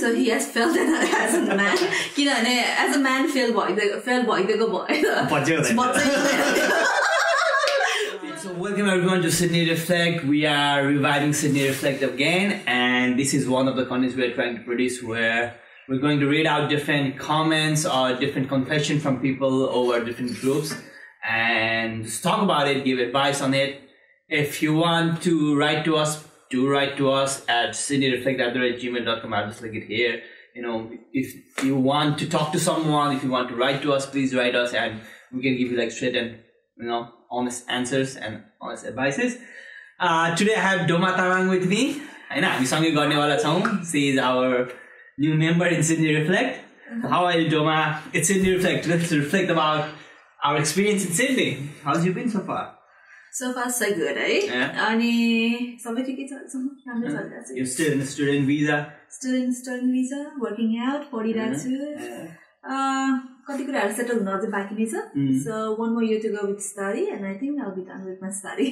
so he has failed as a man. As a man, fail भइदिएको भयो. So welcome everyone to Sydney Reflect. We are reviving Sydney Reflect again, and this is one of the contents we are trying to produce where we're going to read out different comments or different confession from people over different groups and just talk about it, give advice on it. If you want to write to us, do write to us at sydneyreflect@gmail.com. I'll just link it here. If you want to talk to someone, if you want to write to us, please write us and we can give you like straight and honest answers and honest advices. Today I have Doma Tamang with me. She is our new member in Sydney Reflect. How are you, Doma? It's Sydney Reflect. Let's reflect about our experience in Sydney. How's you been so far? So far, so good, right? Yeah. You're still in the student visa? Student visa, working out, 40 days. कति कुराहरु settle हुन अझै बाँकी नै छ. So one more year to go with study and I think I'll be done with my study.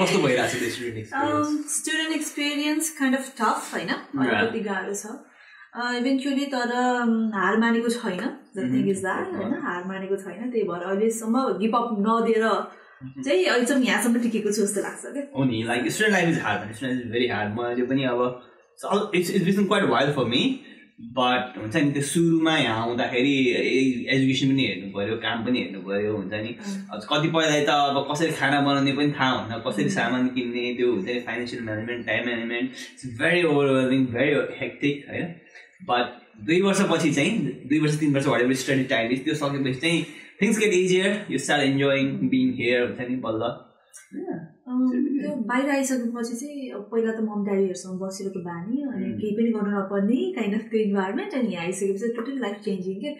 कस्तो भइराछ त्यो student experience? Student experience kind of tough, हैन? अलिकति गाह्रो छ. Eventually तर हार मानेको छैन. The thing is that हैन, हार मानेको छैन. त्यही भएर अहिलेसम्म गिभ अप नदिएर चाहिँ अहिलेसम्म यहाँसम्म टिकेको छु जस्तो लाग्छ के. हो नि, like student life is hard. Student life is very hard. मैले पनि अब it's been quite a while for me. But हुन्छ नि त्यो सुरुमा यहाँ आउँदाखेरि एजुकेसन पनि हेर्नु पर्यो, काम पनि हेर्नु पर्यो, हुन्छ नि कतिपयलाई त अब कसरी खाना बनाउने पनि थाहा हुन्न, कसरी सामान किन्ने, त्यो हुन्छ नि financial management, time management, it's very overwhelming, very hectic हैन. बट 2 वर्षपछि चाहिँ 2 वर्ष 3 वर्ष whatever स्टडी टाइम इज, त्यो सकेपछि चाहिँ things get easier, you start enjoying being here, हुन्छ नि बल्ल. त्यो बाहिर आइसकेपछि चाहिँ पहिला त मम ड्याडीहरूसँग बसिरहेको बानी अनि केही पनि गर्नु नपर्ने काइन्ड अफ त्यो इन्भाइरोमेन्ट, अनि यहाँ आइसकेपछि टोटल लाइफ चेन्जिङ के.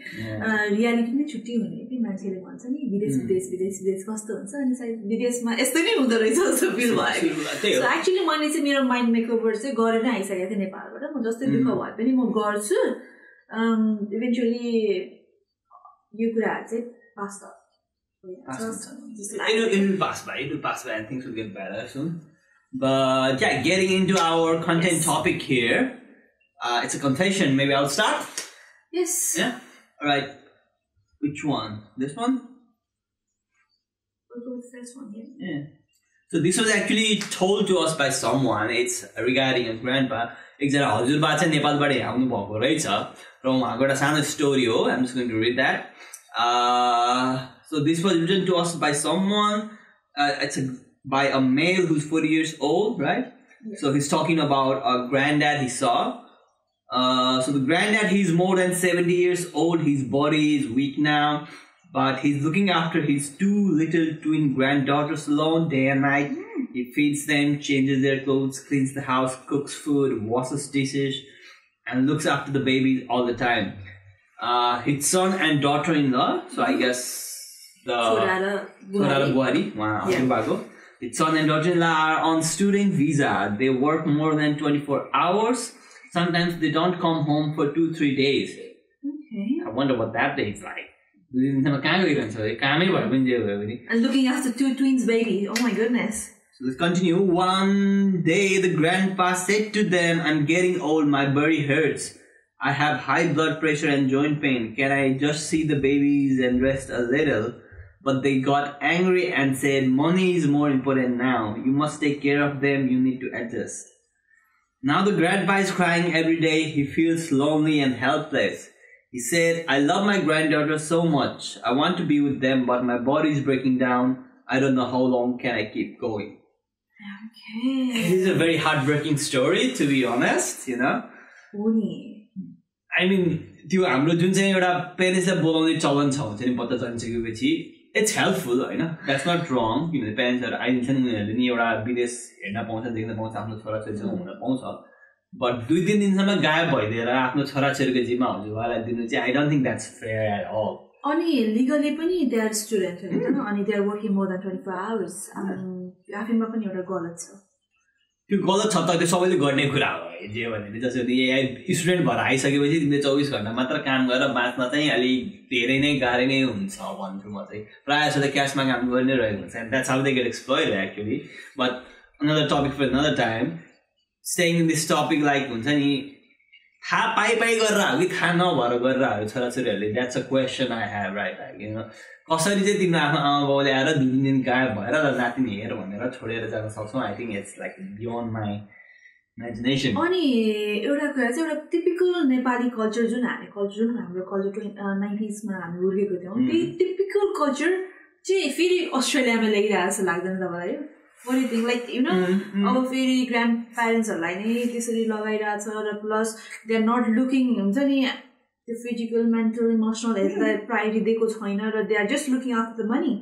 रियालिटी नै छुट्टी हुने कि मान्छेले भन्छ नि विदेश विदेश विदेश विदेश कस्तो हुन्छ, अनि सायद विदेशमा यस्तै नै हुँदो रहेछ जस्तो फिल भयो. सो एक्चुअली मैले चाहिँ मेरो माइन्ड मेकओभर चाहिँ गरेर आइसकेको थिएँ नेपालबाट. म जस्तै दुःख भए पनि म गर्छु. इभेन्चुअली यो कुराहरू चाहिँ पास त It'll pass by and things will get better soon. But yeah, getting into our content topic here, it's a confession. Maybe I'll start? Yes. Yeah? Alright. Which one? This one? We'll go with this one, yeah. So this was actually told to us by someone. It's regarding a grandpa. एकजना हजुरबा चाहिँ नेपालबाट आउनु भएको रहेछ र उहाँको एउटा सानो स्टोरी हो. I'm just going to read that. So this was written to us by someone. It's by a male who's 40 years old, right? Yes. So he's talking about a granddad he saw. So the granddad, he's more than 70 years old. His body is weak now, but he's looking after his 2 little twin granddaughters alone day and night. He feeds them, changes their clothes, cleans the house, cooks food, washes dishes, and looks after the babies all the time. His son and daughter-in-law, so I guess the Sorara Buhari, his son and daughter-in-law are on student visa. They work more than 24 hours. Sometimes they don't come home for 2-3 days. Okay. I wonder what that day is like. And looking after 2 twins babies. Oh my goodness. So let's continue. One day the grandpa said to them, "I'm getting old, my body hurts. I have high blood pressure and joint pain. Can I just see the babies and rest a little?" But they got angry and said, "Money is more important now. You must take care of them. You need to adjust." Now the grandpa is crying every day. He feels lonely and helpless. He said, "I love my granddaughter so much. I want to be with them, but my body is breaking down. I don't know how long can I keep going." Okay. It is a very heartbreaking story, to be honest, I mean, त्यो हाम्रो जुन चाहिँ एउटा पेरेन्ट्सलाई बोलाउने चलन छ हुन्छ नि पत्ता चलिसकेपछि इट्स हेल्पफुल होइन, द्याट्स नट रङ. किनभने पेरेन्ट्सहरू आइदिन्छन्, उनीहरूले नि एउटा विदेश हेर्न पाउँछ, देख्न पाउँछ, आफ्नो छोराछोरीसँग हुन पाउँछ. बट 2-3 दिनसम्म गायब भइदिएर आफ्नो छोराछोरीको जिम्मा हजुरबालाई दिनु चाहिँ I don't think that's fair at all. अनि लिगली पनि दे आर स्टुडेन्ट होइन, अनि they are working more than 24 hours. आफैमा पनि एउटा गलत छ. त्यो गलत छ त त्यो सबैले गर्ने कुरा हो जे भने जसरी स्टुडेन्ट भएर आइसकेपछि तिमीले 24 घण्टा मात्र काम गरेर बाँच्न चाहिँ अलिक धेरै नै गाह्रो नै हुन्छ भन्छु म चाहिँ. प्रायः जस्तो त क्यासमा काम गरि नै रहेको हुन्छ. That's how they get exploited actually. But another topic for another time. Staying in this topic like हुन्छ नि थाहा पाइ गरेर हो कि थाहा नभएर गरेर हो छोराछोरीहरूले that's a question I have right कसरी चाहिँ तिम्रो आफ्नो आमा बाउले आएर 2 दिन गायब भएर नातिनी हेर भनेर छोडेर जान सक्छौ I think it's like beyond my imagination अनि एउटा कुरा चाहिँ एउटा टिपिकल नेपाली कल्चर जुन हाम्रो कल्चर 90s मा हामी हुर्केको थियौँ त्यही टिपिकल कल्चर चाहिँ फेरि अस्ट्रेलियामा ल्याइरहेको जस्तो लाग्दैन तपाईँलाई What do you think? Like, you know, our very grandparents are like, त्यसरी लगाइरहेछ र plus they are not looking हुन्छ नि the physical, mental, emotional हेल्थलाई प्रायोरिटी दिएको छैन र they are just looking after the money.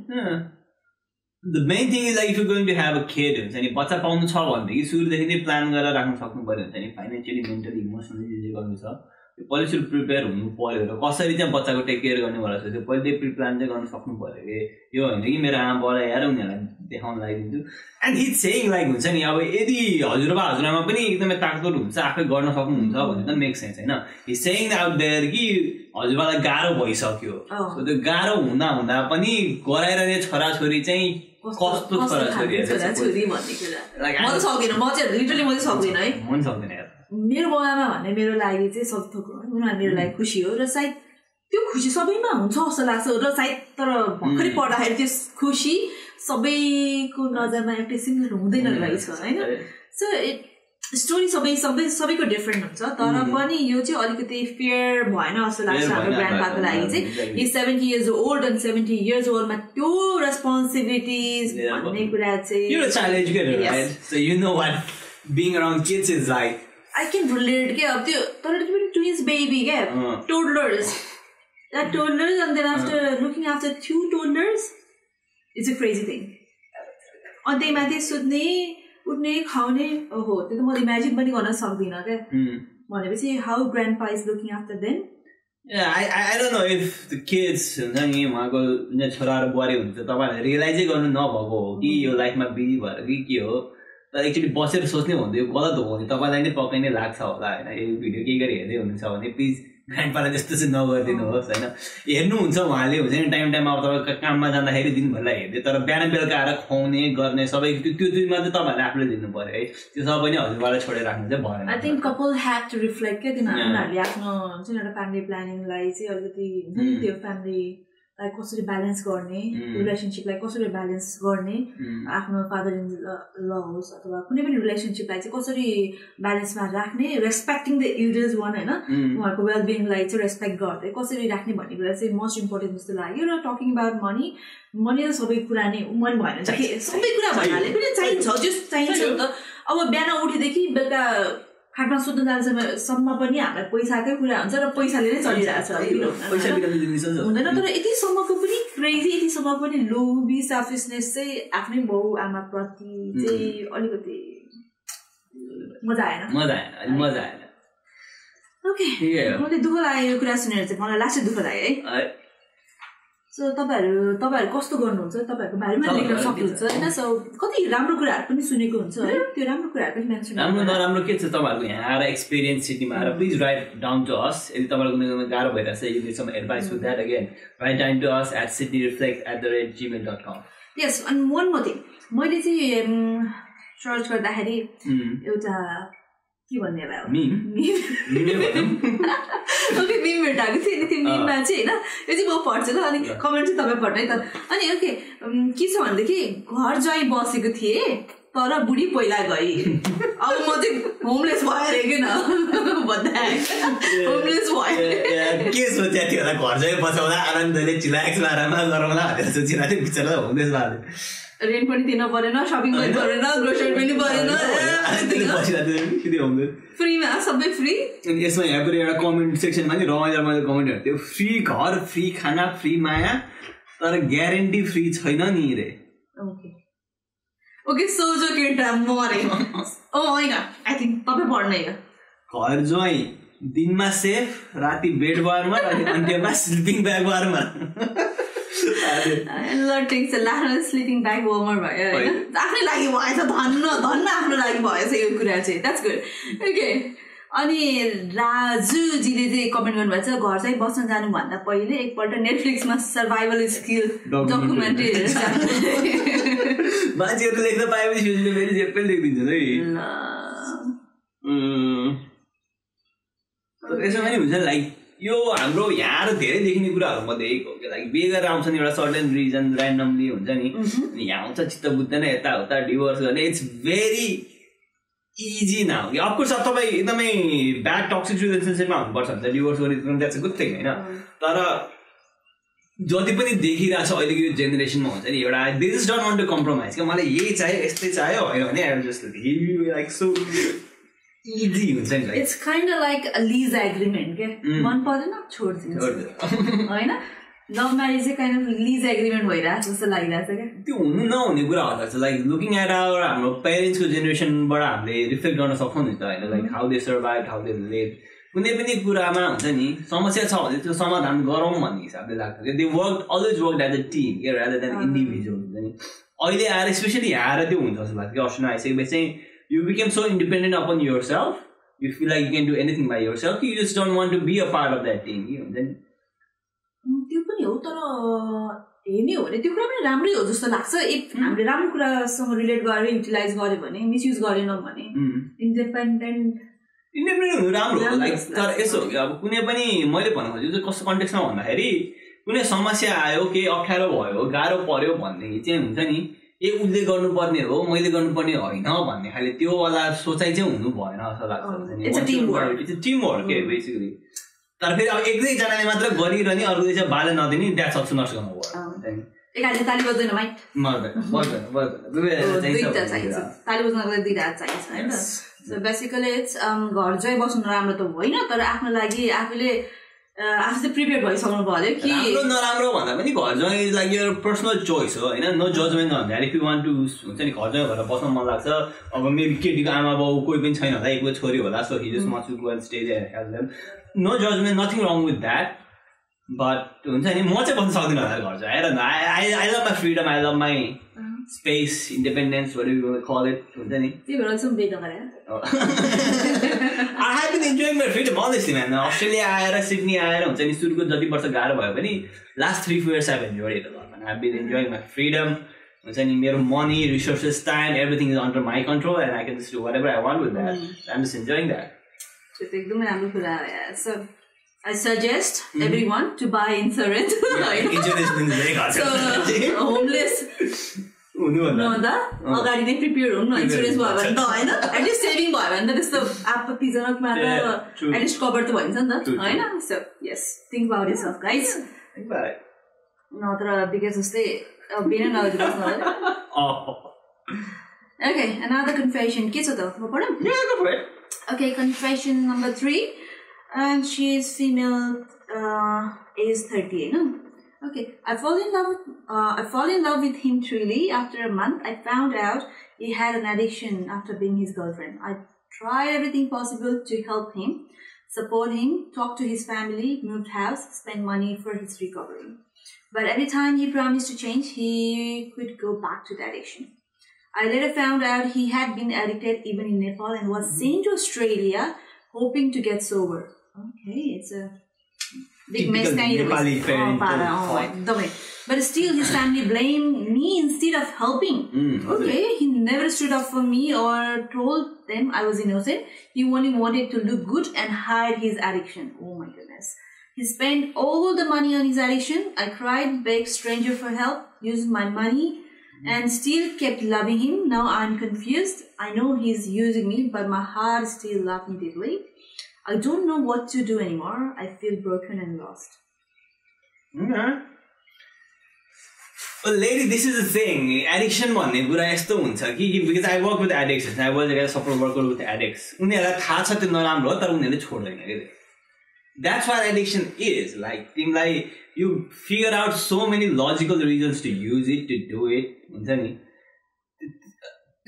The main thing is like if you're going to have a kid हुन्छ नि बच्चा पाउनु छ भनेदेखि सुरुदेखि नै प्लान गरेर राख्न सक्नु पर्यो हुन्छ नि फाइनेन्शियली मेन्टली इमोसनली जे गर्नु छ त्यो पहिले सुरु प्रिपेयर हुनु पर्यो र कसरी चाहिँ बच्चाको टेक केयर गर्ने भनेर त्यो पहिले प्रिप्लान चाहिँ गर्न सक्नु पर्यो कि यो होइन कि मेरो आमा बाउलाई हेर उनीहरूलाई देखाउन लगाइदिन्छु एन्ड हिज सेइङ लाइक हुन्छ नि अब यदि हजुरआमा पनि एकदमै ताकतवर हुन्छ आफै गर्न सक्नुहुन्छ भने त मेक सेन्स होइन हिज सेइङ आउट देयर कि हजुरबालाई गाह्रो भइसक्यो सो त्यो गाह्रो हुँदा पनि गराइरहने छोराछोरी चाहिँ कस्तो छोराछोरी मेरो बाबामा भन्ने मेरो लागि चाहिँ सब थोक उनीहरू मेरो लागि खुसी हो र सायद त्यो खुसी सबैमा हुन्छ जस्तो लाग्छ र सायद तर भर्खरै पढ्दाखेरि त्यो खुसी सबैको नजरमा एउटै सिमिलर हुँदैन रहेछ होइन सो स्टोरी सबैको डिफ्रेन्ट हुन्छ तर पनि यो चाहिँ अलिकति फेयर भएन जस्तो लाग्छ हाम्रो ग्रान्डपाको लागि चाहिँ he 70 years old and 70 years old मा त्यो रेस्पोन्सिबिलिटिज भन्ने कुरा चाहिँ you're a child educator right so you know what being around kids is like I can relate के अब त्यो तर त्यो पनि twins baby के toddlers and then after looking after 2 toddlers it's a crazy thing अनि त्यही माथि सुत्ने उठ्ने खाउने ओहो त्यो त म इमेजिन पनि गर्न सक्दिनँ क्या भनेपछि how grandpa is looking after them I don't know if the kids हुन्छ नि उहाँको छोराहरू बुहारी हुन्छ तपाईँहरूले रियलाइजै गर्नु नभएको हो कि यो लाइफमा बिजी भएर कि के हो तर एक्चुअली बसेर सोच्ने भन्दा यो गलत हो भने तपाईँलाई नै पक्कै नै लाग्छ होला होइन यो भिडियो केही गरी हेर्दै हुनुहुन्छ भने प्लिज ग्रान्डपालाई जस्तो चाहिँ नगरिदिनुहोस् होइन हेर्नुहुन्छ उहाँले हुन्छ नि टाइम अब तपाईँ काममा जाँदाखेरि दिनभरिलाई हेर्दै तर बिहान बेलुका आएर खुवाउने गर्ने सबै त्यो दुईमा चाहिँ तपाईँहरूले आफूले दिनु पर्यो है त्यो सबै पनि हजुरबालाई छोडेर राख्नु चाहिँ भएन I think couple have to reflect क्या उनीहरूले आफ्नो हुन्छ नि एउटा फ्यामिली प्लानिङलाई चाहिँ अलिकति त्यो फ्यामिली लाइक कसरी ब्यालेन्स गर्ने रिलेसनसिपलाई कसरी ब्यालेन्स गर्ने आफ्नो फादर इन ल होस् अथवा कुनै पनि रिलेसनसिपलाई चाहिँ कसरी ब्यालेन्समा राख्ने रेस्पेक्टिङ द एल्डर्स वान होइन उहाँहरूको वेलबिङलाई चाहिँ रेस्पेक्ट गर्दै कसरी राख्ने भन्ने कुरा चाहिँ मोस्ट इम्पोर्टेन्ट जस्तो लाग्यो र टकिङ अबाउट मनी त सबै कुरा नै मन भएन सबै कुरा भन्नाले पनि चाहिन्छ जस चाहिन्छ नि त अब बिहान उठेदेखि बेलुका खाटमा सुत्न जान्छसम्म पनि हामीलाई पैसाकै कुरा हुन्छ र पैसाले नै चलिरहेको छ हुँदैन तर यतिसम्मको पनि क्रेजी यतिसम्मको पनि लोभी सेल्फिसनेस चाहिँ आफ्नै बाउ आमाप्रति चाहिँ अलिकति मजा आएन ओके मलाई दुःख लाग्यो यो कुरा सुनेर चाहिँ मलाई लास्टै दुःख लाग्यो है सो तपाईँहरू कस्तो गर्नुहुन्छ तपाईँहरूको बारेमा लेख्न सक्नुहुन्छ होइन सो कति राम्रो कुराहरू पनि सुनेको हुन्छ है त्यो राम्रो कुराहरू पनि मेन्सन राम्रो नराम्रो के छ तपाईँहरूको यहाँ आएर एक्सपिरियन्स सिटीमा आएर please write down to us यदि तपाईँहरूको कुनै गाह्रो भइरहेछ you need some advice with that again write down to us @sydneyreflect@gmail.com yes अनि वान मोर थिङ मैले चाहिँ सर्च गर्दाखेरि एउटा के भन्ने होला ओके मिम भेटाएको थिएँ नि त्यो मिममा चाहिँ होइन यो चाहिँ म पढ्छु ल अनि कमेन्ट चाहिँ तपाईँ पढ्नु है त अनि ओके के छ भनेदेखि घर ज्वाइँ बसेको थिएँ तर बुढी पहिला गई अब म चाहिँ होमलेस भएर किन भन्दा होमलेस भयो के सोचेको थियो होला घर ज्वाइँ बसाउँदा आनन्दले चिलाक्स बाह्रमा गरौँला भनेर सोचिरहेको थियो बिचरा होमलेस भयो रेन्ट पनि दिनु परेन सपिङ पनि परेन ग्रोसरी पनि परेन फ्रीमा सबै फ्री अनि यसमा यहाँ पनि एउटा कमेन्ट सेक्सनमा नि रमाइलो कमेन्टहरू थियो फ्री घर फ्री खाना फ्री माया तर ग्यारेन्टी फ्री छैन नि रे ओके सोझो केटा मरे होइन आई थिङ्क तपाईँ पढ्ने घर ज्वाइँ दिनमा सेफ राति बेड बारमा अन्त्यमा स्लिपिङ ब्याग बारमा स्लिपिङ ब्याग वार्मर भयो होइन आफ्नै लागि भएछ धन्न आफ्नो लागि भएछ यो कुरा चाहिँ द्याट्स गुड ओके अनि राजुजीले चाहिँ कमेन्ट गर्नुभएको छ घर चाहिँ बस्न जानुभन्दा पहिले एकपल्ट नेटफ्लिक्समा सर्भाइभल स्किल डकुमेन्ट्री हेरेर मान्छेहरू लेख्न पाएपछि फेरि जे पनि लेखिदिन्छ है यसो पनि हुन्छ लाइक यो हाम्रो यहाँ र धेरै देखिने कुराहरू मध्ये एक हो कि लाइक बिहे गरेर आउँछ नि एउटा सर्टेन रिजन ऱ्यान्डमली हुन्छ नि अनि यहाँ आउँछ चित्त बुझ्दैन यताउता डिभोर्स गर्ने इट्स भेरी इजी नाउ कि अफकोर्स अब तपाईँ एकदमै ब्याड टक्सिक रिलेसनसिपमा हुनुपर्छ भने त डिभोर्स गर्ने द्याट्स अ गुड थिङ होइन तर जति पनि देखिरहेको छ अहिलेको यो जेनेरेसनमा हुन्छ नि एउटा they just don't want to compromise क्या मलाई यही चाहियो यस्तै चाहियो होइन भने I just like so easy हुन्छ नि it's kind like lease agreement के मन पर्दैन छोडिदिन्छ होइन लभ म्यारेज चाहिँ काइन्ड अफ लिज एग्रिमेन्ट भइरहेको जस्तो लागिरहेको छ क्या त्यो हुनु नहुने कुरा हो त लाइक लुकिङ एट आवर हाम्रो पेरेन्ट्सको जेनेरेसनबाट हामीले रिफ्लेक्ट गर्न सक्छौँ नि त होइन like how they survive how they live कुनै पनि कुरामा हुन्छ नि समस्या छ भने त्यो समाधान गरौँ भन्ने हिसाबले लाग्छ कि they work always work as a team के रादर देन इन्डिभिजुअल हुन्छ नि अहिले आएर स्पेसली यहाँ आएर त्यो हुन्छ जस्तो लाग्छ कि अस्ट्रेलिया आइसकेपछि चाहिँ you became so independent upon yourself, you feel like you can do anything by yourself, you just don't want to be a part of that team. त्यो पनि हो तर हेर्ने हो भने त्यो कुरा पनि राम्रै हो जस्तो लाग्छ इफ हामीले राम्रो कुरासँग रिलेट गरेर युटिलाइज गर्यो भने मिसयुज गरेनौँ भने इन्डिपेन्डेन्ट हुनु राम्रो हो लाइक तर यसो हो कि अब कुनै पनि मैले भन्नु खोजेको चाहिँ कस्तो कन्टेक्समा भन्दाखेरि कुनै समस्या आयो केही अप्ठ्यारो भयो गाह्रो पर्यो भन्ने चाहिँ हुन्छ नि उसले गर्नुपर्ने हो मैले गर्नुपर्ने होइन भन्ने खाले त्यो वाला सोचाइ चाहिँ हुनु भएन जस्तो लाग्छ टिम वर्क के बेसिकली तर फेरि अब एकजनाले मात्र गरिरहने अर्कोले चाहिँ बाले नदिने द्याट्स अल्सो नट गर्नु भयो एकाले ताली बज्दैन भाइ ताली बज्नको दुईटा हात चाहिन्छ होइन सो बेसिकली इट्स घर चाहिँ बस्नु राम्रो त होइन तर आफ्नो लागि आफूले आफू चाहिँ प्रिपेयर भइसक्नु पर्यो कि राम्रो नराम्रो भन्दा पनि घर ज्वाइँ लागि एउटा पर्सनल चोइस हो होइन नो जजमेन्ट भन्दा इफ यु वान्ट टु हुन्छ नि घर ज्वाइँ भएर बस्न मन लाग्छ अब मेबी केटीको आमा बाउ कोही पनि छैन होला एकको छोरी होला so he just wants to go and stay there help them no judgement nothing wrong with that but हुन्छ नि म चाहिँ बस्न सक्दिनँ होला घर चाहिँ हेर I love my freedom I love my space independence call it हुन्छ नि त्यही भएर चाहिँ बेट गरे I have been enjoying my freedom honestly man. Australia आएर सिडनी आएर हुन्छ नि सुरुको जति वर्ष गाह्रो भयो पनि last 3 years I've enjoyed it a lot man. I've been enjoying my freedom. हुन्छ नि मेरो money, resources, time, everything is under my control and I can just do whatever I want with that. I'm just enjoying that. त्यो एकदमै राम्रो कुरा हो यार. So I suggest everyone to buy insurance. Insurance पनि धेरै खर्च. So homeless अगाडि नै प्रिपेयर हुनु इन्सुरेन्स भयो भने त होइन एटलिस्ट सेभिङ भयो भने त त्यस्तो आपत्तिजनकमा त एटलिस्ट कभर त भइन्छ नि त होइन so yes think about yourself guys नत्र बिकज जस्तै बिना नगरिदिनुहोस् न ओके अनदर कन्फेसन के छ त म पढौँ okay confession number 3 and she is female age 30 होइन Okay, I fall in love with him truly. After a month, I found out he had an addiction after being his girlfriend. I tried everything possible to help him, support him, talk to his family, moved house, spend money for his recovery. But every time he promised to change, he could go back to the addiction. I later found out he had been addicted even in Nepal and was sent to Australia hoping to get sober. Okay, it's a big mess kind of but still his family blamed me instead of helping. Okay, he never stood up for me or told them I was innocent. He only wanted to look good and hide his addiction. Oh my goodness. He spent all the money on his addiction. I cried, begged stranger for help, used my money and still kept loving him. Now I'm confused. I know he's using me but my heart still loves me deeply. I don't know what to do anymore. I feel broken and lost. Okay. Well, lady, this is the thing. Addiction भन्ने कुरा यस्तो हुन्छ कि because I work with addicts. I was a support worker with addicts. उनीहरूलाई थाहा छ त्यो नराम्रो तर उनीहरूले छोड्दैन के. That's what addiction is. Like, तिमीलाई you figure out so many logical reasons to use it, to do it. हुन्छ नि.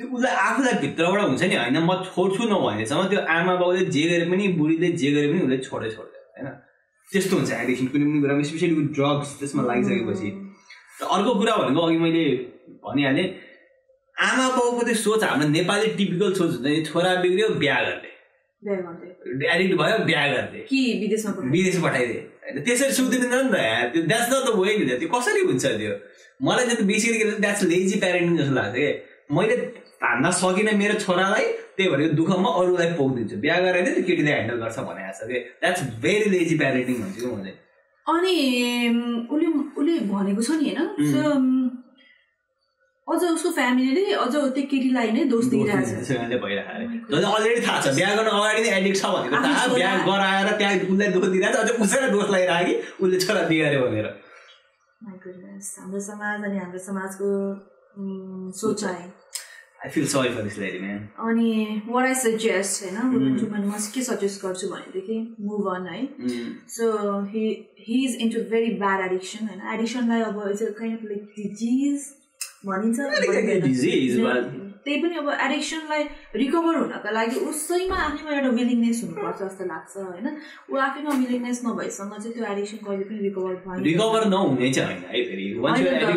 उसलाई आफूलाई भित्रबाट हुन्छ नि होइन म छोड्छु नभनेसम्म त्यो आमा बाउले जे गरे पनि बुढीले जे गरे पनि उसले छोड्दैन होइन त्यस्तो हुन्छ एडिक्सन कुनै पनि कुरामा स्पेसली विथ ड्रग्स त्यसमा लागिसकेपछि र अर्को कुरा भनेको अघि मैले भनिहालेँ आमा बाउको त्यो सोच हाम्रो नेपाली टिपिकल सोच हुन्छ नि छोरा बिग्रियो बिहा गर्ने एडिक्ट भयो बिहा गर्ने विदेश पठाइदिए होइन त्यसरी सुत्दिनु नि त त्यो द्याट्स नट द वे त्यो कसरी हुन्छ त्यो मलाई चाहिँ बेसिकली द्याट्स लेजी प्यारेन्टिङ जस्तो लाग्छ कि मैले तान्न सकिनँ मेरो छोरालाई त्यही भएर यो दुःखमा अरूलाई पोखिदिन्छु बिहा गरेर त्यो केटीले ह्यान्डल गर्छ भनेको छ कि द्याट्स भेरी लेजी प्यारेन्टिङ भन्छु कि मैले अनि उसले भनेको छ नि होइन सो अझ उसको फ्यामिलीले अझ त्यो केटीलाई नै दोष दिइरहेको छ अलरेडी थाहा छ बिहा गर्न अगाडि नै एडिक्ट छ भनेको थाहा बिहा गराएर त्यहाँ उसलाई दोष दिइरहेको छ अझ उसैलाई दोष लगाइरहेको कि उसले छोरा बिगार्यो भनेर हाम्रो समाज अनि हाम्रो समाजको सोचाइ I feel sorry for this lady, man. अनि what I suggest हैन म के सजेस्ट गर्छु भनेदेखि move on है so he is into very bad addiction हैन एडिक्सनलाई अब it's a kind of like disease भनिन्छ डिजीज बट त्यही पनि अब एडिक्सनलाई रिकभर हुनका लागि उसैमा आफैमा एउटा विलिङनेस हुनुपर्छ जस्तो लाग्छ हैन उ आफैमा विलिङनेस नभएसम्म चाहिँ त्यो एडिक्सन कहिले पनि रिकभर नहुने चाहिँ हैन है फेरि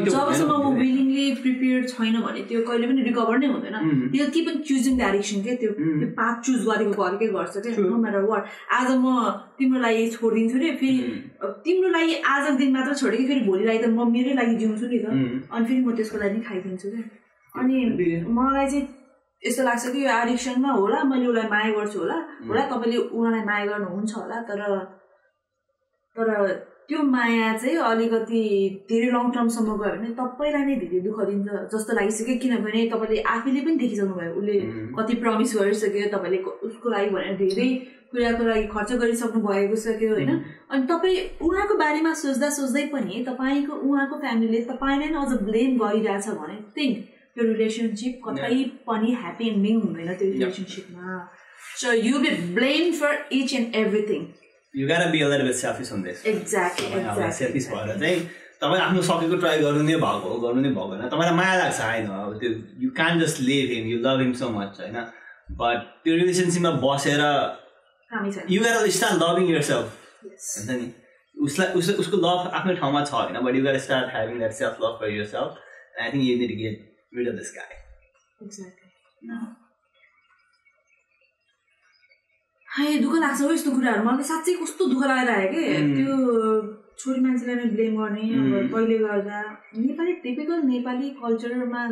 जबसम्म म विलिङली प्रिपेयर्ड छैन भने त्यो कहिले पनि रिकभर नै हुँदैन त्यो कि पनि चुजिङ द एडिक्सन के त्यो पाथ चुज गरेको गरेकै गर्छ के नो म्याटर वाट आज म तिम्रो लागि छोडिदिन्छु रे फेरि तिम्रो लागि आजको दिन मात्र छोडे कि फेरि भोलि लागि त म मेरै लागि जिउँछु नि त अनि फेरि म त्यसको लागि नि खाइदिन्छु के अनि मलाई चाहिँ यस्तो लाग्छ कि यो एडिक्सनमा होला मैले उसलाई माया गर्छु होला तपाईँले उनीहरूलाई माया गर्नुहुन्छ होला तर त्यो माया चाहिँ अलिकति धेरै लङ टर्मसम्म गयो भने तपाईँलाई नै धेरै दुःख दिन्छ जस्तो लागिसक्यो किनभने तपाईँले आफैले पनि देखिसक्नु भयो उसले कति प्रमिस गरिसक्यो तपाईँले उसको लागि भनेर धेरै कुराको लागि खर्च गरिसक्नु भएको सक्यो होइन अनि तपाईँ उहाँको बारेमा सोच्दा सोच्दै पनि तपाईँको उहाँको फ्यामिलीले तपाईँलाई नै अझ ब्लेम गरिरहेछ भने थिङ्क त्यो रिलेसनसिप कतै पनि ह्याप्पी एन्डिङ हुँदैन त्यो रिलेसनसिपमा so you be blame for each and everything You gotta be a little bit selfish on this. Exactly. Selfish भएर चाहिँ तपाईँ आफ्नो सकेको ट्राई गर्नु नै भएको होइन तपाईँलाई माया लाग्छ होइन अब त्यो you can just leave him you love him so much होइन बट त्यो रिलेसनसिपमा बसेर you gotta start loving yourself हुन्छ नि उसलाई उसको लभ आफ्नै ठाउँमा छ होइन but you gotta start having that self love for yourself I think you need to get rid of this guy हाय दुःख लाग्छ हो यस्तो कुराहरू मलाई साँच्चै कस्तो दुःख लागेर के त्यो छोरी मान्छेलाई नै ब्लेम गर्ने अब पहिले गर्दा नेपाली टिपिकल नेपाली कल्चरमा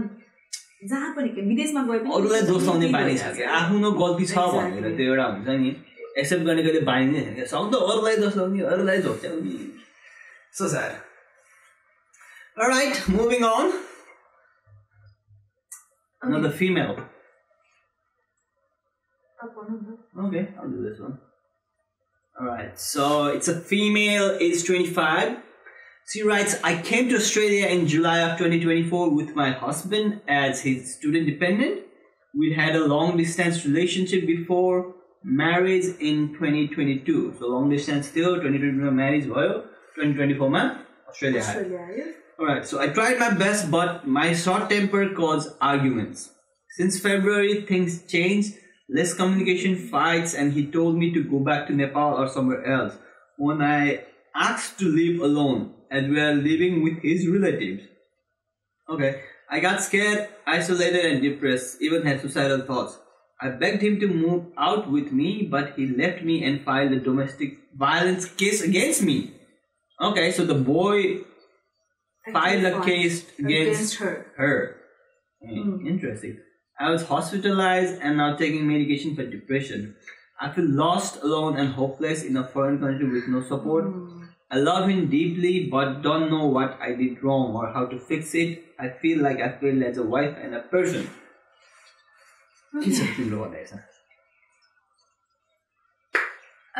जहाँ पनि विदेशमा गए पनि अरूलाई दोष लाउने बानी छ कि आफ्नो गल्ती छ भनेर त्यो एउटा हुन्छ नि एक्सेप्ट गर्ने कहिले बानी नै छैन सक्दो अरूलाई दोष लाउने अरूलाई झोक्च्याउने so sir alright moving on another female. Okay, I'll do this one. Alright, so it's a female, age 25. She writes, I came to Australia in July of 2024 with my husband as his student dependent. We had a long distance relationship before marriage in 2022. So long distance still, 2022 marriage, 2024 man, Australia. Yeah. Alright, so I tried my best, but my short temper caused arguments. Since February, things changed. Less communication, fights, and he told me to go back to Nepal or somewhere else. When I asked to leave alone, as we are living with his relatives. Okay, I got scared, isolated, and depressed, even had suicidal thoughts. I begged him to move out with me, but he left me and filed a domestic violence case against me. Okay, so the boy filed a case against her. Interesting. I was hospitalized and now taking medication for depression. I feel lost, alone, and hopeless in a foreign country with no support. I love him deeply, but don't know what I did wrong or how to fix it. I feel like I failed as a wife and a person.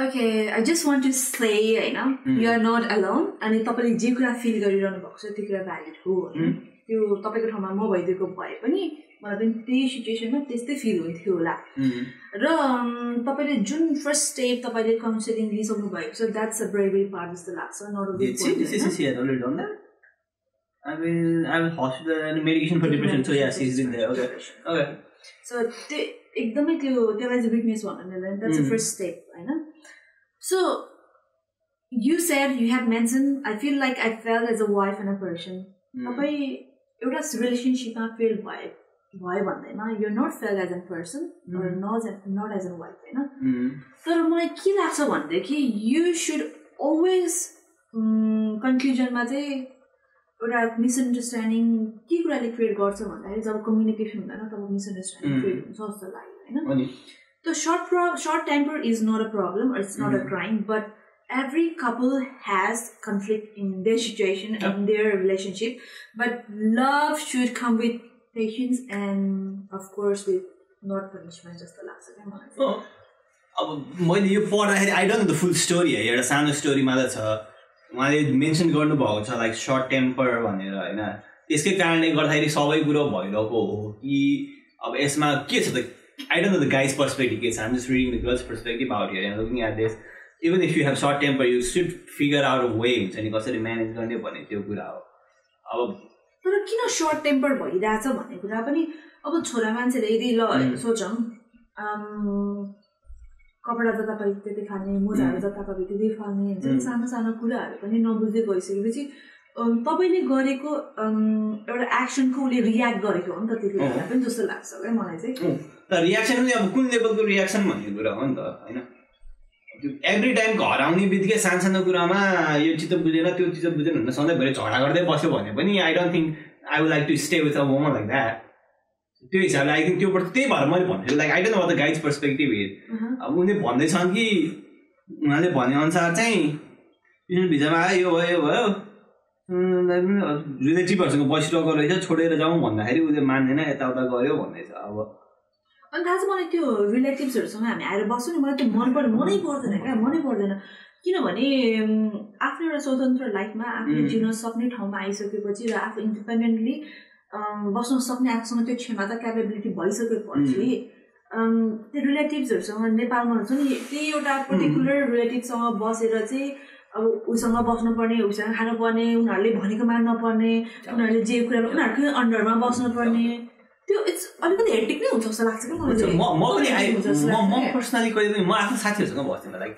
Okay, I just want to say, you are not alone. And तपाईले जे कुरा feel गरिरहनु भएको छ त्यो कुरा valid हो हैन त्यो तपाईको ठाउँमा म भइदिएको भए पनि मलाई पनि त्यही सिचुएसनमा त्यस्तै फिल हुन्थ्यो होला र तपाईले जुन फर्स्ट स्टेप तपाईले काउन्सिलिङ लिइसक्नु भएको छ द्याट्स अ ब्रेभरी पार्ट जस्तो लाग्छ not I mean, I'm hospital and medication for depression. So yes, he's been there. Okay. Okay. So एकदमै त्यसलाई चाहिँ विकनेस भन्नुलाई that's the first step, हैन? So you said you have mentioned I feel like I felt as a wife and a person. तपाई एउटा रिलेसनशिपमा fail भयो भन्दैमा you're not felt as a person or not as a wife, हैन? तर मलाई के लाग्छ भन्देखि you should always conclusionमा चाहिँ एउटा मिसअन्डरस्ट्यान्डिङ के कुराले क्रिएट गर्छ भन्दाखेरि जब कम्युनिकेसन हुँदैन तब मिसअन्डरस्ट्यान्डिङ क्रिएट हुन्छ जस्तो लाग्यो होइन त short temper is not a problem or it's not a crime but every couple has conflict in their situation and their relationship but love should come with patience and of course with not punishment जस्तो लाग्छ क्या मलाई अब मैले यो पढ्दाखेरि I don't know the full story है एउटा सानो स्टोरी मात्र छ उहाँले मेन्सन गर्नुभएको छ लाइक सर्ट टेम्पर भनेर होइन त्यसकै कारणले गर्दाखेरि सबै कुरो भइरहेको हो कि अब यसमा के छ त I don't know the guy's perspective. I'm just reading the girl's perspective out here and looking at this. Even if you have short temper, you should figure out a way. And कसरी manage गर्ने भन्ने त्यो कुरा हो अब तर किन short temper भइरहेछ भन्ने कुरा पनि अब छोरा मान्छेले यदि ल सोचौँ कपडा जतापाई त्यतै फाल्ने मोजाहरू जतापाई त्यतै फाल्ने हुन्छ सानो सानो कुराहरू पनि नबुझ्दै गइसकेपछि तपाईँले गरेको एउटा एक्सनको उसले रियाक्ट गरेको हो नि त त्यति बेला पनि जस्तो लाग्छ क्या मलाई चाहिँ तर रियाक्सन पनि अब कुन लेभलको रियाक्सन भन्ने कुरा हो नि त होइन एभ्री टाइम घर आउने बित्तिकै सानो सानो कुरामा यो चिज बुझेन त्यो चिज बुझेन भनेर सधैँभरि झगडा गर्दै बस्यो भने पनि I don't think I would like to stay with a woman like that त्यो हिसाबले आई थिङ्क त्योबाट त्यही भएर मैले भन्छु like I don't know the guys perspective here अब उनीहरूले भन्दैछन् कि उनीहरूले भनेअनुसार चाहिँ भिजामा आयो यो भयो यो भयो रिलेटिभहरूसँग बसिरहेको रहेछ छोडेर जाउँ भन्दाखेरि उसले मान्दैन यताउता गऱ्यो भन्दैछ अब अनि थाहा छ मलाई त्यो रिलेटिभ्सहरूसँग हामी आएर बस्छौँ नि मलाई त्यो मनै पर्दैन क्या मनै पर्दैन किनभने आफ्नो एउटा स्वतन्त्र लाइफमा आफूले जिउन सक्ने ठाउँमा आइसकेपछि र आफू इन्डिपेन्डेन्टली बस्न सक्ने आफूसँग त्यो क्षमता क्यापेबिलिटी भइसकेपछि त्यो रिलेटिभ्सहरूसँग नेपालमा हुन्छ नि त्यही एउटा पर्टिकुलर रिलेटिभसँग बसेर चाहिँ अब उसँग बस्नुपर्ने उसँग खानुपर्ने उनीहरूले भनेको मान्नुपर्ने उनीहरूले जे कुरा उनीहरूकै अन्डरमा बस्नुपर्ने त्यो इट्स अलिकति हेक्टिक नै हुन्छ जस्तो लाग्छ क्या मलाई म पर्सनली कहिले म आफ्नो साथीहरूसँग बस्थेँ like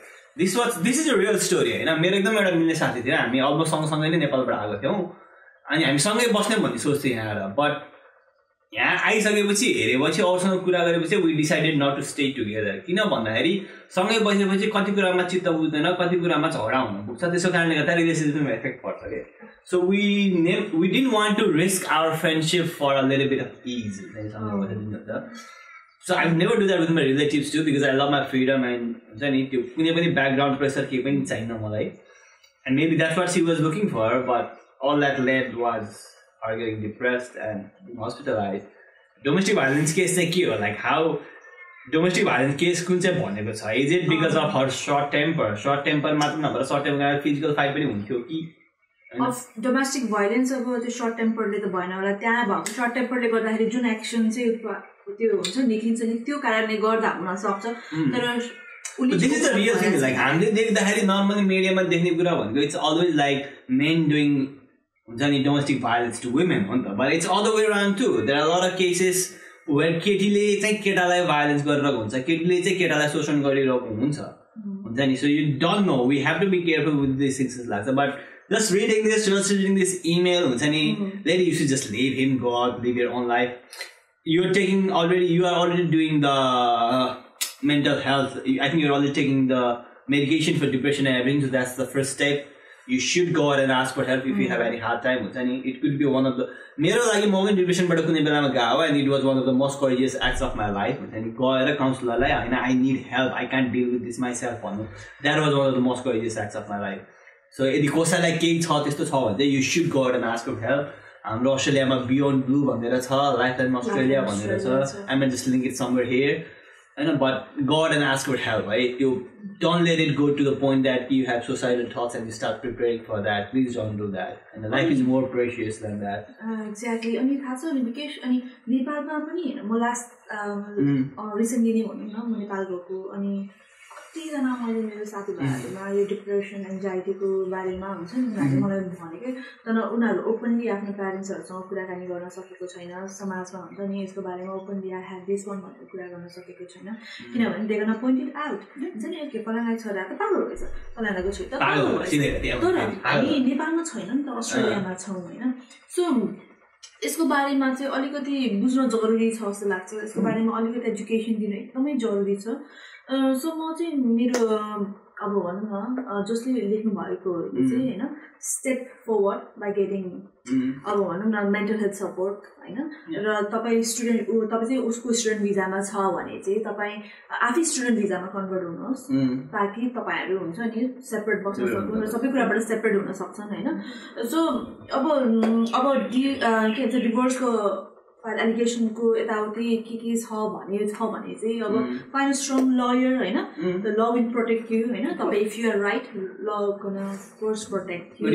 this is a real story होइन मेरो एकदम एउटा मिल्ने साथी थियो हामी अलमोस्ट सँगसँगै नै नेपालबाट आएको थियौँ अनि हामी सँगै बस्ने भन्ने सोच्थ्यौँ यहाँ आएर बट यहाँ आइसकेपछि हेरेपछि अरूसँग कुरा गरेपछि we decided not to stay together किन भन्दाखेरि सँगै बसेपछि कति कुरामा चित्त बुझ्दैन कति कुरामा झगडा हुन पुग्छ त्यसो कारणले गर्दा रिलेसनसिपमा इफेक्ट पर्छ कि so we didn't want to risk our friendship for a little bit of is so I never do that with my relatives too because I love my freedom and हुन्छ नि त्यो कुनै पनि ब्याकग्राउन्ड प्रेसर केही पनि चाहिन्न मलाई and maybe that's what she was looking for but all that led was her getting depressed and being hospitalized. Domestic violence case चाहिँ के हो like how domestic violence case कुन चाहिँ भनेको छ is it because of her short temper मात्र नभएर short temper physical fight पनि हुन्थ्यो कि डोमेस्टिक भाइलेन्स अब त्यो सर्ट टेम्परले त भएन होला त्यहाँ भएको सर्ट टेम्परले गर्दाखेरि जुन एक्सन चाहिँ त्यो हुन्छ निक्लिन्छ नि त्यो कारणले गर्दा हुन सक्छ तर this is the real thing like हामीले देख्दाखेरि नर्मली मिडियामा देख्ने कुरा भनेको it's always like men doing हुन्छ नि डोमेस्टिक भाइलेन्स टु वुमेन हो नि त but it's all the way around too there are lot of cases where केटीले चाहिँ केटालाई भाइलेन्स गरिरहेको हुन्छ केटीले चाहिँ केटालाई शोषण गरिरहेको हुन्छ नि so you don't know we have to be careful with this things लाग्छ but just reading this email हुन्छ नि lady you should just leave him go out live your own life you are already doing the mental health I think you're already taking the medication for depression and everything so that's the first step you should go out and ask for help if you have any hard time हुन्छ नि it could be one of the मेरो लागि म पनि डिप्रेसनबाट कुनै बेलामा गएको and it was one of the most courageous acts of my life हुन्छ नि गएर काउन्सिलरलाई हैन I need help I can't deal with this myself भन्नु that was one of the most courageous acts of my life so यदि कसैलाई केही छ त्यस्तो छ भने you should go out and ask for help हाम्रो अस्ट्रेलियामा बियोन्ड ब्लू भनेर छ लाइफटाइम अस्ट्रेलिया भनेर छ I might just link it somewhere here and but go out and ask for help right you don't let it go to the point that you have suicidal thoughts and you start preparing for that please don't do that and life is more precious than that exactly अनि थाहा छ अनि विकेश अनि नेपालमा पनि हैन म last recently नै भनौँ न म नेपाल गएको अनि कतिजना मैले मेरो साथीभाइहरूमा यो डिप्रेसन एन्जाइटीको बारेमा हुन्छ नि उनीहरूले मलाई भनेकै तर उनीहरू ओपनली आफ्नो प्यारेन्ट्सहरूसँग कुराकानी गर्न सकेको छैन समाजमा हुन्छ नि यसको बारेमा openly I have this one भनेर कुरा गर्न सकेको छैन किनभने दे गर्न पोइन्ट इट आउट हुन्छ नि ओके फलानाको छोरा त पागल रहेछ फलानाको छोरी त पागल रहेछ तर हामी नेपालमा छैन नि त अस्ट्रेलियामा छौँ होइन सो यसको बारेमा चाहिँ अलिकति बुझ्न जरुरी छ जस्तो लाग्छ यसको बारेमा अलिकति एजुकेसन दिन एकदमै जरुरी छ सो म चाहिँ मेरो अब भनौँ न जसले लेख्नु भएको चाहिँ होइन स्टेप फरवर्ड बाई गेटिङ अब भनौँ न मेन्टल हेल्थ सपोर्ट होइन र तपाईँ चाहिँ उसको स्टुडेन्ट भिजामा छ भने चाहिँ तपाईँ आफै स्टुडेन्ट भिजामा कन्भर्ट हुनुहोस् ताकि तपाईँहरू हुन्छ नि सेपरेट बस्न सक्नु र सबै कुराबाट सेपरेट हुन सक्छन् होइन सो अब के भन्छ डिभोर्सको एलिगेसनको यताउति के छ भने चाहिँ अब फाइन्ड स्ट्रङ लयर होइन the law will protect you होइन तपाईँ if you are right law गर्न force protect you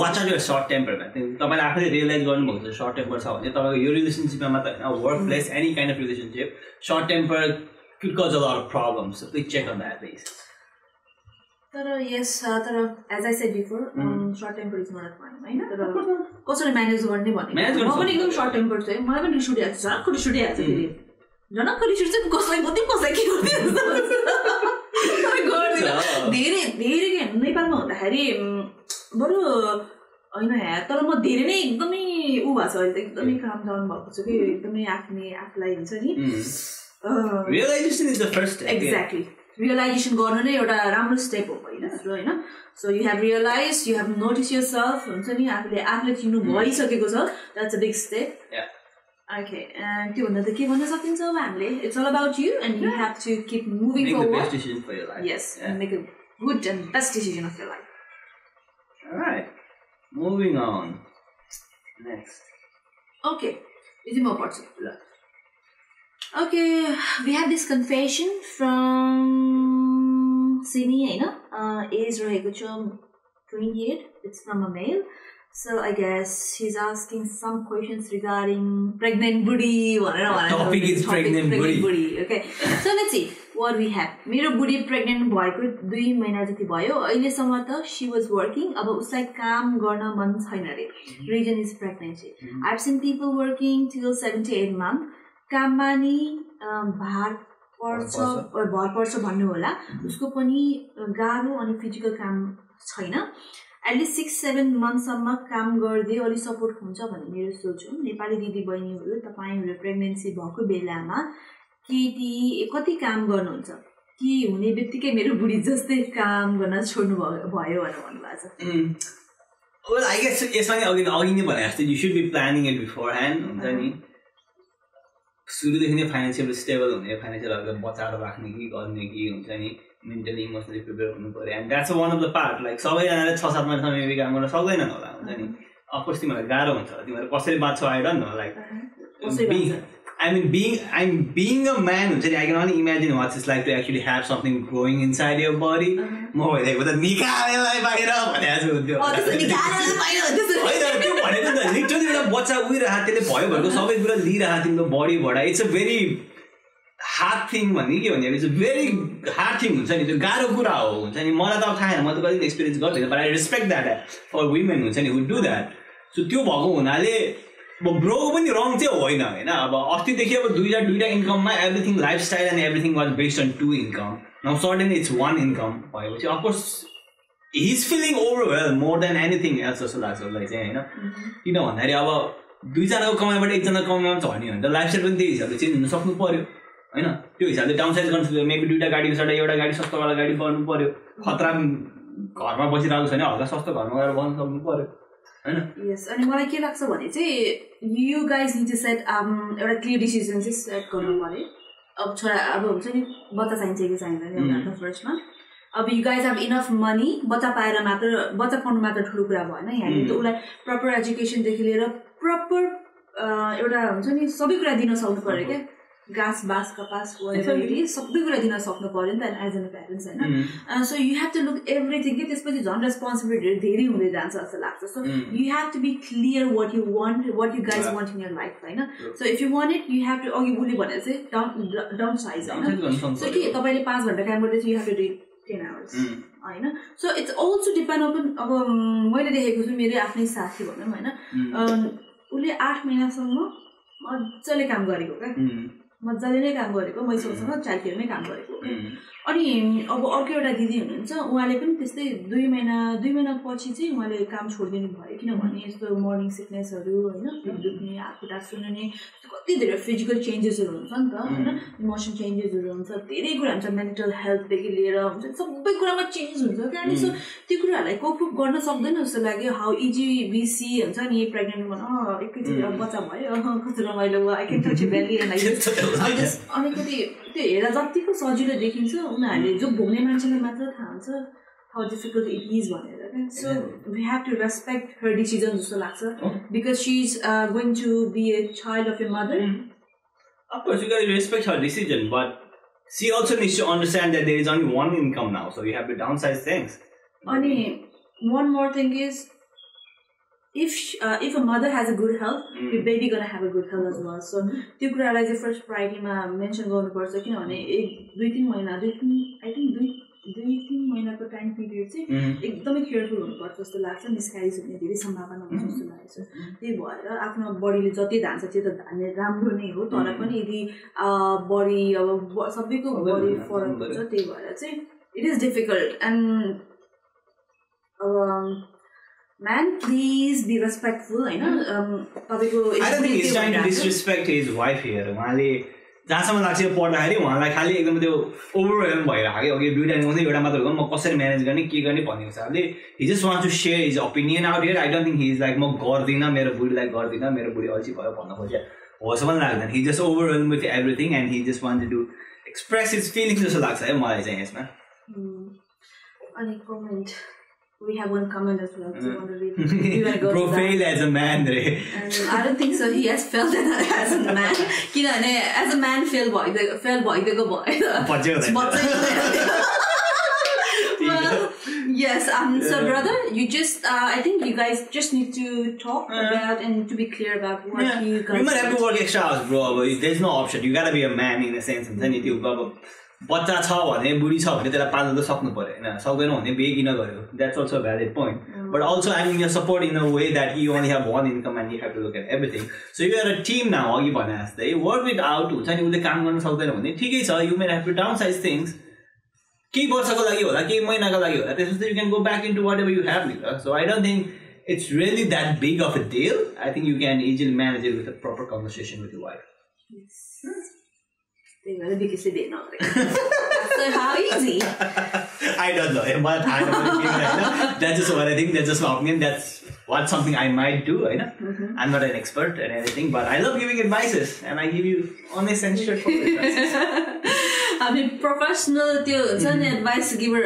watch out your short temper तपाईँले आफैले रियलाइज गर्नुभएको छ सर्ट टेम्पर छ भने तपाईँको यो रिलेसनसिपमा मात्र होइन workplace any kind of relationship short temper could cause a lot of problems, so please check on that basis. Yes, as I said before, short temper is not a crime, right? कसरी manage गर्ने भन्ने म पनि एकदम short temper छु मलाई पनि रिस उठिहाल्छ झनको रिस उठिहाल्छ फेरि झनक्क रिस उठ्छ कसलाई के धेरै धेरै नेपालमा हुँदाखेरि बरु होइन तर म धेरै नै एकदमै ऊ भएको छ अहिले त एकदमै काम डाउन भएको छु कि एकदमै आफूलाई हुन्छ नि realization is the first step. Exactly. Realization गर्नु नै एउटा राम्रो स्टेप हो होइन so you have realise you have notice yourself हुन्छ नि आफूले चिन्नु भइसकेको छ that's a big step okay त्यो भन्दा त के भन्न सकिन्छ अब हामीले it's all about you and you have to keep moving forward yes and make a good and best decision of your life alright moving on next okay यदि म पढ्छु ल Okay, we have this confession from Sini, age raheko cha 28. It's from a male. So I guess he's asking some questions regarding pregnant booty. Topic is pregnant booty. Okay, so let's see what we have. Mero booty pregnant bhayeko 2 महिना जति भयो अहिलेसम्म त she was working. अब उसलाई काम गर्न मन छैन रे. Reason is pregnancy. I've seen people working till 7 to 8 months. काममा नि भर पर्छ भन्नु होला उसको पनि गाह्रो अनि फिजिकल काम छैन एटलिस्ट 6-7 मन्थसम्म काम गर्दै अलि सपोर्ट हुन्छ भन्ने मेरो सोच हो नेपाली दिदी बहिनीहरू तपाईहरु प्रेग्नेन्सी भएको बेलामा केटी कति काम गर्नुहुन्छ कि हुने बित्तिकै मेरो बुढी जस्तै काम गर्न छोड्नु भयो भनेर भन्नुभएको छ Well, I guess यसमा नि अघि नै भने जस्तै you should be planning it beforehand हुन्छ नि सुरुदेखि नै फाइनेन्शियल स्टेबल हुने फाइनेन्शियल बचाएर राख्ने कि गर्ने कि हुन्छ नि मेन्टली इमोसनली प्रिपेयर हुनु पर्यो and that's one of the part like सबैजनाले 6-7 महिनासम्म मेबी काम गर्न सक्दैनन् होला हुन्छ नि अफकोर्स तिमीहरूलाई गाह्रो हुन्छ तिमीहरू कसरी बाँच्छौ I don't know like I'm being a man हुन्छ नि I can only imagine what it's like to actually have something growing inside your body म भइरहेको त निकालेलाई बाहिर भनेको छु त्यो भनेको त लिटरली एउटा बच्चा उइरहेको त्यसले भयो भनेको सबै कुरा लिइरहेको तिम्रो बडीबाट it's a very hard thing भन्ने के भने it's a very hard thing हुन्छ नि त्यो गाह्रो कुरा हो हुन्छ नि मलाई त थाहा छैन म त कहिले एक्सपिरियन्स गर्दैन but I respect that for women हुन्छ नि हु डु द्याट सो त्यो भएको हुनाले ब्रोको पनि रङ चाहिँ होइन होइन अब अस्तिदेखि अब दुईटा इन्कममा everything lifestyle and everything was based on 2 income now certain it's 1 income भएपछि of course he is feeling overwhelm more than anything else जस्तो लाग्छ उसलाई चाहिँ होइन किन भन्दाखेरि अब दुईजनाको कमाइबाट एकजनाको कमाइमा झर्ने भने त लाइफस्टाइल पनि त्यही हिसाबले चेन्ज हुन सक्नु पर्यो होइन त्यो हिसाबले डाउन साइज गर्नु मेबी 2टा गाडीको सट्टा एउटा गाडी सस्तोवाला गाडी गर्नु पर्यो खतरा घरमा बसिरहेको छैन हल्का सस्तो घरमा गएर बस्नु सक्नु पर्यो Yes, अनि मलाई के लाग्छ भने चाहिँ you guys need to set एउटा क्लियर डिसिजन चाहिँ सेट गर्नु पर्यो अब छोरा अब हुन्छ नि बच्चा चाहिन्छ कि चाहिँदैन एउटा फर्स्टमा अब you guys have enough money बच्चा पाएर मात्र बच्चा पाउनु मात्र ठुलो कुरा भएन यहाँले त उसलाई प्रपर एजुकेसनदेखि लिएर प्रपर एउटा हुन्छ नि सबै कुरा दिन सक्नु पर्यो क्या घाँस बाँस कपास सबै कुरा दिन सक्नु पर्यो नि त एज एन प्यारेन्ट्स होइन so you have to look everything कि त्यसपछि झन् रेस्पोन्सिबिलिटीहरू धेरै हुँदै जान्छ जस्तो लाग्छ so you have to be clear what you guys want in your life होइन so if you want it you have to अघि उसले भनेर चाहिँ डाउन साइज होइन सो के तपाईँले 5 घन्टा काम गर्दैछ you have to do 10 hours होइन so it's also depend upon अब मैले देखेको छु मेरो आफ्नै साथी भनौँ होइन उसले 8 महिनासम्म मजाले काम गरेको क्या मजाले नै काम गरेको मैसँग चाइल्ड केयरमै काम गरेको अनि अब अर्को एउटा दिदी हुनुहुन्छ उहाँले पनि त्यस्तै 2 महिना पछि चाहिँ उहाँले काम छोडिदिनु भयो किनभने यस्तो मर्निङ सिकनेसहरू हैन पेट दुख्ने हात खुट्टा सुन्ने कति धेरै फिजिकल चेन्जेसहरू हुन्छ नि त हैन इमोसन चेन्जेसहरू हुन्छ धेरै कुरा हुन्छ मेन्टल हेल्थदेखि लिएर हुन्छ सबै कुरामा चेन्ज हुन्छ त्यहाँदेखि सो त्यो कुराहरूलाई कोप गर्न सक्दैन जस्तो लाग्यो हाउ इजी बिसी हुन्छ नि प्रेग्नेन्ट वुमन एकैचोटि बच्चा भयो कस्तो रमाइलो भयो I can touch you belly and अलिकति त्यो हेर्दा जतिको सजिलो देखिन्छ उनीहरूले जो भोग्ने मान्छेलाई मात्र थाहा हुन्छ हाउ डिफिकल्ट इट इज भनेर क्या so we have to respect her decision जस्तो लाग्छ because she is going to be a child of a mother Of course, you gotta respect her decision, but she also needs to understand that there is only one income now, so you have to downsize things. And one more thing is, if a mother has a good health, your baby gonna have a good health as well. So, त्यो कुरालाई चाहिँ first प्रायोरिटीमा mention गर्नुपर्छ किनभने 2-3 महिना I think 2-3 महिनाको time period चाहिँ एकदमै careful हुनुपर्छ जस्तो लाग्छ मिसक्यारेज हुने धेरै सम्भावना हुन्छ जस्तो लागेको छ त्यही भएर आफ्नो बडीले जति धान्छ त्यो त धान्ने राम्रो नै हो तर पनि यदि बडी अब सबैको बडी फरक हुन्छ त्यही भएर चाहिँ it is difficult and man, please be respectful. I don't think he's trying to disrespect his wife here. उहाँले जहाँसम्म लाग्छ पढ्दाखेरि उहाँलाई खालि एकदम त्यो ओभरवेल्म भइरहेको कि दुईटा हुँदै एउटा मात्र हो म कसरी म्यानेज गर्ने के गर्ने भन्ने हिसाबले he just wants to share his opinion out here. I don't think he is like म गर्दिनँ मेरो बुढीलाई गर्दिनँ मेरो बुढी अल्छी भयो भन्न खोज्यो हो जस्तो पनि लाग्दैन. He just overwhelmed with everything and he just wanted to express his feelings जस्तो लाग्छ है मलाई चाहिँ यसमा. अनि comment we have one comment as well. So Profile as a man, Ray. I don't think so. He has felt that as a man. As a man, fail boy, the go boy. Well, yes. So, brother, you just, I think you guys just need to talk about and to be clear about what you guys. You might have to work extra hours, bro. But there's no option. You gotta be a man in a sense. And then you do बच्चा छ भने बुढी छ भने त्यसलाई पाल्न त सक्नु पर्यो हैन सक्दैन भने बिहे किन गर्यो that's also valid point but also I mean support in a way that you only have one income and you have to look at everything so you are a team now अघि भने जस्तै work with out हुन्छ नि उसले काम गर्न सक्दैन भने ठिकै छ you may have to downsize things केही वर्षको लागि होला केही महिनाको लागि होला त्यसपछि you can go back into whatever you have नि त so I don't think it's really that big of a deal I think you can easily manage it with a proper conversation with your wife So how easy? I don't know. That's just what I think. That's just my opinion. That's something I might do. I'm not an expert and anything, but I love giving advices, and I give you honest and straightforward advices. I mean, professional advice giver.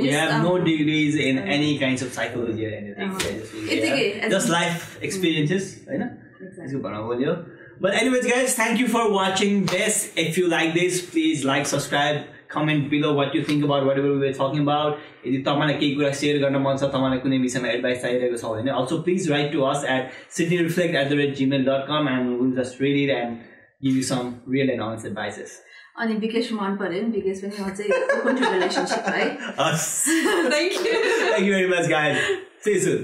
We have no degrees in any kinds of psychology or anything. Just life experiences. Exactly. But anyways, guys, thank you for watching this. If you like this, please like, subscribe, comment below what you think about whatever we were talking about. If you share advice, also please write to us at sydneyreflect@gmail.com and we'll just read it and give you some real and honest advices. And because relationship, right? Us. Thank you. Thank you very much, guys. See you soon.